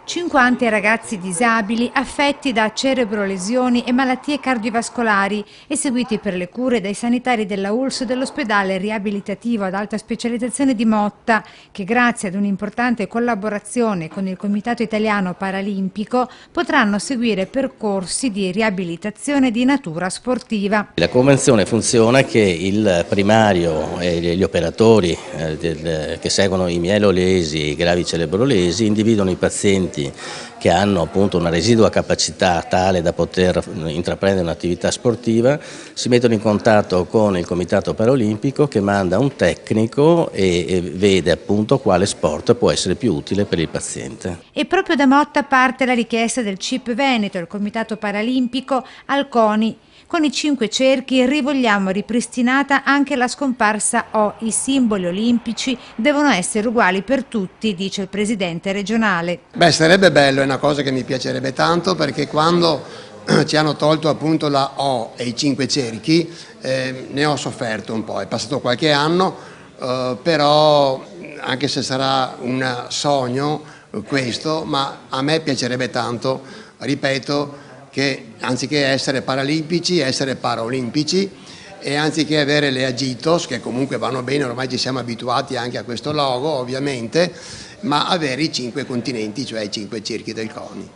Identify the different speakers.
Speaker 1: 50 ragazzi disabili affetti da cerebrolesioni e malattie cardiovascolari, eseguiti per le cure dai sanitari della ULSS dell'ospedale riabilitativo ad alta specializzazione di Motta, che grazie ad un'importante collaborazione con il Comitato Italiano Paralimpico potranno seguire percorsi di riabilitazione di natura sportiva.
Speaker 2: La convenzione funziona che il primario e gli operatori che seguono i mielolesi e i gravi cerebrolesi individuano i pazienti che hanno appunto una residua capacità tale da poter intraprendere un'attività sportiva, si mettono in contatto con il Comitato Paralimpico che manda un tecnico e vede appunto quale sport può essere più utile per il paziente.
Speaker 1: E proprio da Motta parte la richiesta del CIP Veneto, il Comitato Paralimpico, al CONI. Con i 5 cerchi rivogliamo ripristinata anche la scomparsa O. I simboli olimpici devono essere uguali per tutti, dice il presidente regionale.
Speaker 3: Beh, sarebbe bello, è una cosa che mi piacerebbe tanto, perché quando ci hanno tolto appunto la O e i 5 cerchi ne ho sofferto un po', è passato qualche anno, però anche se sarà un sogno questo, ma a me piacerebbe tanto, ripeto, che anziché essere paralimpici, essere paraolimpici, e anziché avere le Agitos, che comunque vanno bene, ormai ci siamo abituati anche a questo logo ovviamente, ma avere i 5 continenti, cioè i 5 cerchi del CONI.